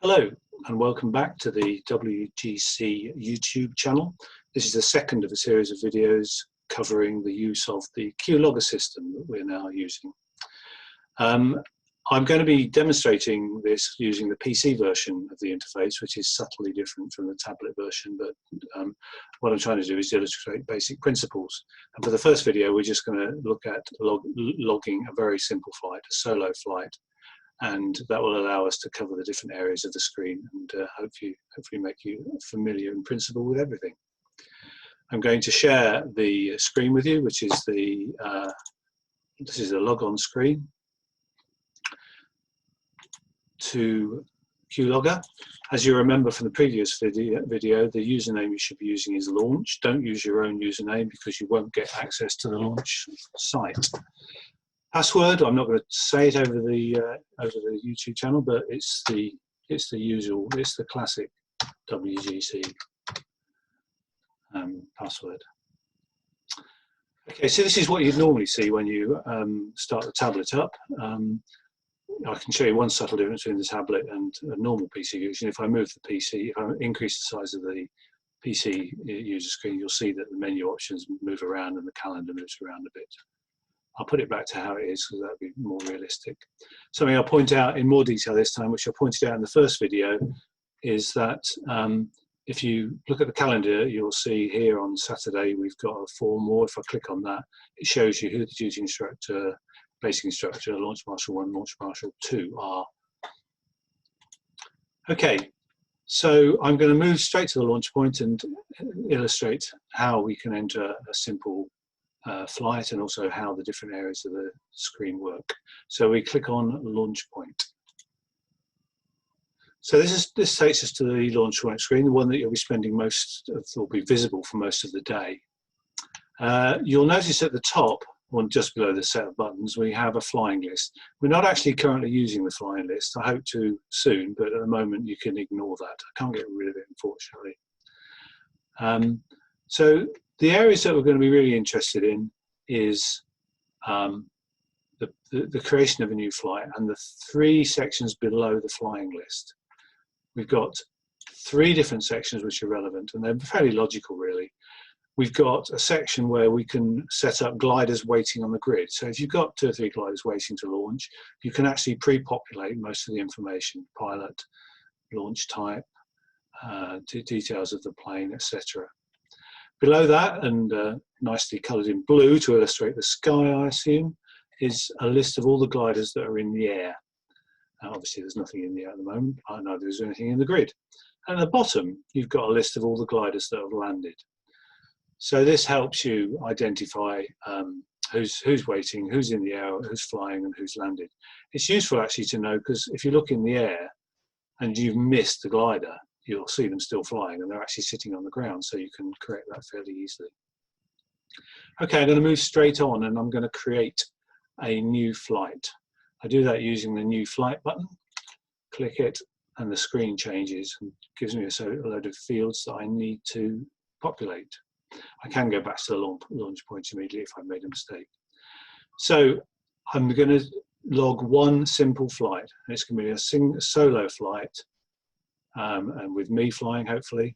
Hello and welcome back to the WGC YouTube channel. This is the second of a series of videos covering the use of the QLogger system that we're now using. I'm going to be demonstrating this using the PC version of the interface, which is subtly different from the tablet version, but what I'm trying to do is illustrate basic principles. And for the first video, we're just going to look at logging a very simple flight, a solo flight. And that will allow us to cover the different areas of the screen and hopefully make you familiar in principle with everything. I'm going to share the screen with you, which is this is a log-on screen to QLogger. As you remember from the previous video, the username you should be using is launch. Don't use your own username because you won't get access to the launch site. Password, I'm not going to say it over the YouTube channel, but it's the usual, it's the classic WGC password. Okay, so this is what you'd normally see when you start the tablet up. I can show you one subtle difference between the tablet and a normal PC user. If I move the PC, if I increase the size of the PC user screen, you'll see that the menu options move around and the calendar moves around a bit. I'll put it back to how it is because that'll be more realistic. Something I'll point out in more detail this time, which I pointed out in the first video, is that if you look at the calendar, you'll see here on Saturday we've got a form more. If I click on that, it shows you who the duty instructor, basic instructor, Launch Marshal 1, Launch Marshal 2 are. Okay, so I'm going to move straight to the launch point and illustrate how we can enter a simple flight and also how the different areas of the screen work. So we click on launch point. So this takes us to the launch point screen, the one that you'll be spending will be visible for most of the day. You'll notice at the top, or just below the set of buttons, we have a flying list. We're not actually currently using the flying list. I hope to soon, but at the moment you can ignore that. I can't get rid of it, unfortunately. So the areas that we're going to be really interested in is the creation of a new flight and the three sections below the flying list. We've got three different sections which are relevant, and they're fairly logical, really. We've got a section where we can set up gliders waiting on the grid. So if you've got 2 or 3 gliders waiting to launch, you can actually pre-populate most of the information: pilot, launch type, details of the plane, etc. Below that, and nicely coloured in blue to illustrate the sky, I assume, is a list of all the gliders that are in the air. Obviously, there's nothing in the air at the moment, neither is there anything in the grid. And at the bottom, you've got a list of all the gliders that have landed. So this helps you identify who's waiting, who's in the air, who's flying, and who's landed. It's useful actually to know, because if you look in the air and you've missed the glider, you'll see them still flying and they're actually sitting on the ground, so you can correct that fairly easily. Okay, I'm going to move straight on and I'm going to create a new flight. I do that using the new flight button. Click it and the screen changes and gives me a load of fields that I need to populate. I can go back to the launch point immediately if I've made a mistake. So I'm going to log one simple flight, and it's going to be a solo flight. And with me flying, hopefully.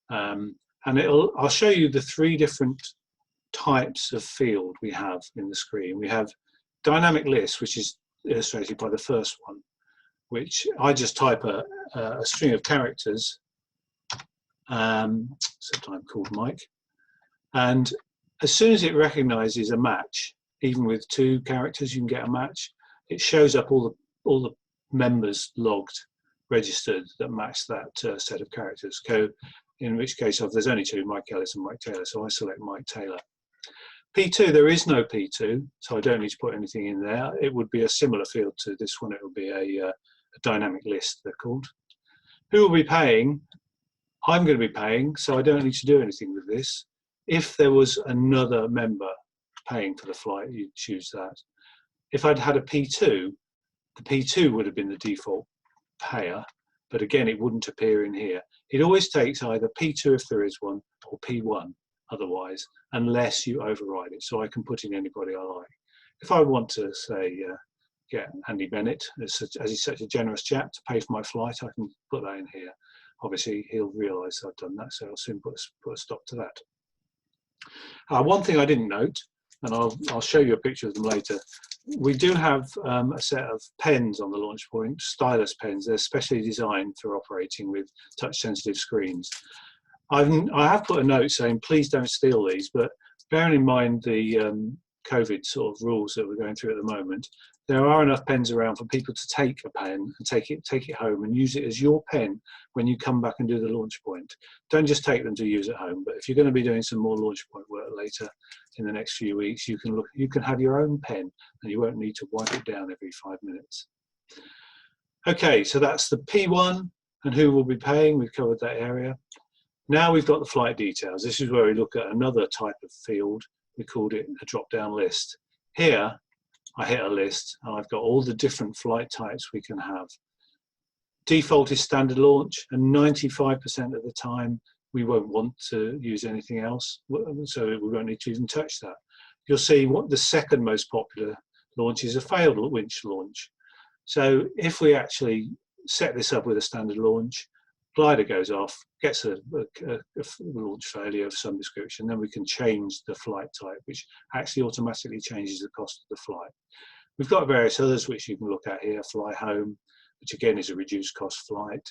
And I'll show you the 3 different types of field we have in the screen. We have dynamic list, which is illustrated by the first one, which I just type a string of characters, sometimes called Mike, and as soon as it recognizes a match, even with 2 characters, you can get a match. It shows up all the members logged, registered, that match that set of characters. In which case, if there's only 2, Mike Ellis and Mike Taylor, so I select Mike Taylor. P2, there is no P2, so I don't need to put anything in there. It would be a similar field to this one. It would be a dynamic list, they're called. Who will be paying? I'm going to be paying, so I don't need to do anything with this. If there was another member paying for the flight, you'd choose that. If I'd had a P2, the P2 would have been the default payer, but again it wouldn't appear in here. It always takes either P2 if there is one, or P1 otherwise, unless you override it. So I can put in anybody I like. If I want to say get Andy Bennett, as he's such a generous chap, to pay for my flight. I can put that in here. Obviously, he'll realise I've done that, so I'll soon put a stop to that. One thing I didn't note, and I'll show you a picture of them later, we do have a set of pens on the launch point, stylus pens. They're specially designed for operating with touch-sensitive screens. I have put a note saying, please don't steal these, but bearing in mind the COVID sort of rules that we're going through at the moment, there are enough pens around for people to take a pen and take it home and use it as your pen when you come back and do the launch point. Don't just take them to use at home, but if you're going to be doing some more launch point work later in the next few weeks, you can have your own pen and you won't need to wipe it down every 5 minutes. Okay, so that's the P1 and who will be paying. We've covered that area. Now we've got the flight details. This is where we look at another type of field. We called it a drop-down list. Here, I hit a list and I've got all the different flight types we can have. Default is standard launch, and 95% of the time we won't want to use anything else, so we won't need to even touch that. You'll see what the second most popular launch is a failed winch launch. So if we actually set this up with a standard launch, glider goes off, gets a launch failure of some description, then we can change the flight type, which actually automatically changes the cost of the flight. We've got various others which you can look at here. Fly home, which again is a reduced cost flight.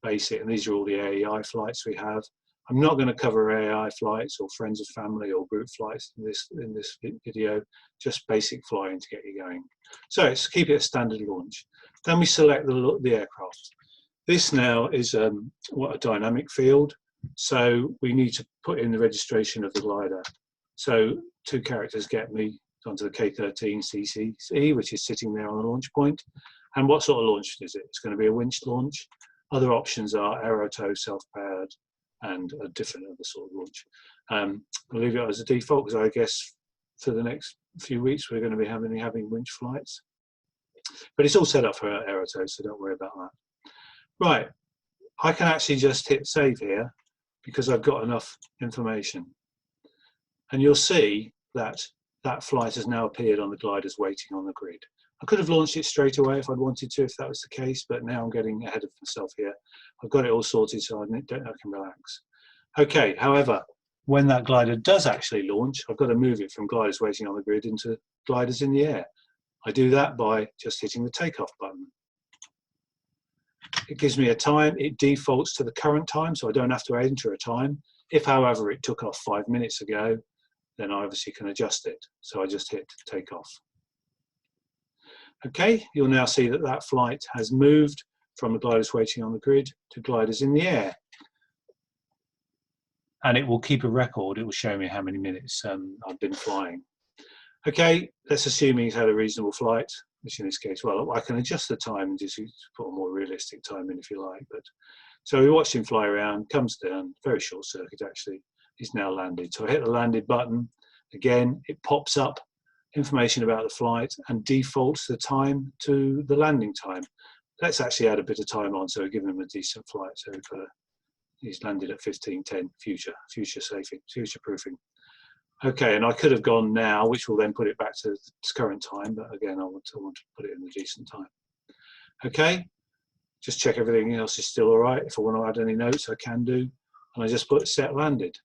Basic, and these are all the AEI flights we have. I'm not going to cover AEI flights or friends of family or group flights in this video, just basic flying to get you going. So let's keep it a standard launch. Then we select the aircraft. This now is a dynamic field, so we need to put in the registration of the glider. So 2 characters get me onto the K13 CCC, which is sitting there on the launch point. And what sort of launch is it? It's going to be a winch launch. Other options are aerotow, self-powered, and a different other sort of launch. I'll leave it as a default because I guess for the next few weeks we're going to be having winch flights. But it's all set up for aerotow, so don't worry about that. Right, I can actually just hit save here because I've got enough information. And you'll see that that flight has now appeared on the gliders waiting on the grid. I could have launched it straight away if I'd wanted to, if that was the case, but now I'm getting ahead of myself here. I've got it all sorted, so I can relax. Okay, however, when that glider does actually launch, I've got to move it from gliders waiting on the grid into gliders in the air. I do that by just hitting the takeoff button. It gives me a time. It defaults to the current time, so I don't have to enter a time. If, however, it took off 5 minutes ago, then I obviously can adjust it. So I just hit take off. Okay, you'll now see that that flight has moved from the gliders waiting on the grid to gliders in the air. And it will keep a record. It will show me how many minutes I've been flying. Okay, let's assume he's had a reasonable flight, which in this case, well, I can adjust the time and just put a more realistic time in if you like. But so we watched him fly around, comes down, very short circuit actually. He's now landed. So I hit the landed button. Again, it pops up information about the flight and defaults the time to the landing time. Let's actually add a bit of time on, so we're giving him a decent flight. So he's landed at 15:10. Future proofing. Okay, and I could have gone now, which will then put it back to its current time, but again, I want to put it in a decent time. Okay, just check everything else is still all right. If I want to add any notes, I can do, and I just put set landed.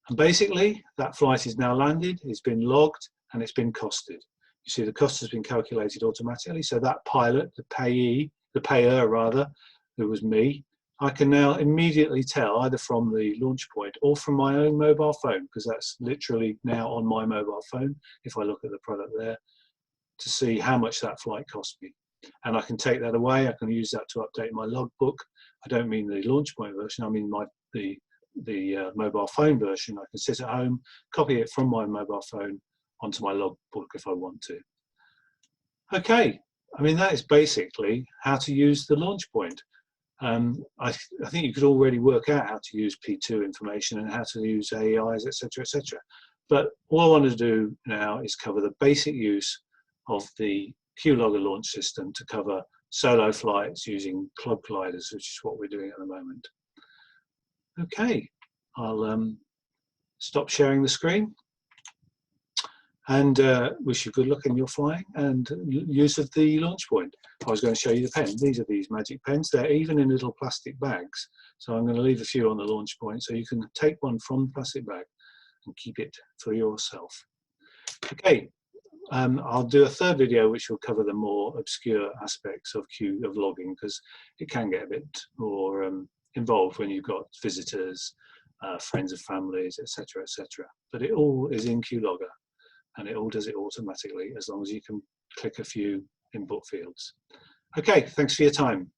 And basically, that flight is now landed, it's been logged, and it's been costed. You see the cost has been calculated automatically, so that pilot, the payer rather, who was me, I can now immediately tell either from the launch point or from my own mobile phone, because that's literally now on my mobile phone, if I look at the product there, to see how much that flight cost me. And I can take that away, I can use that to update my logbook. I don't mean the launch point version, I mean the mobile phone version. I can sit at home, copy it from my mobile phone onto my logbook if I want to. Okay, I mean that is basically how to use the launch point. I think you could already work out how to use P2 information and how to use AEIs, etc., etc. But all I want to do now is cover the basic use of the QLogger launch system to cover solo flights using club gliders, which is what we're doing at the moment. Okay, I'll stop sharing the screen. and wish you good luck in your flying and use of the launch point. I was going to show you the pen. These are these magic pens. They're even in little plastic bags. So I'm going to leave a few on the launch point so you can take one from the plastic bag and keep it for yourself. Okay, I'll do a third video which will cover the more obscure aspects of logging, because it can get a bit more involved when you've got visitors, friends and families, etc., etc. But it all is in QLogger, and it all does it automatically as long as you can click a few input fields. Okay, thanks for your time.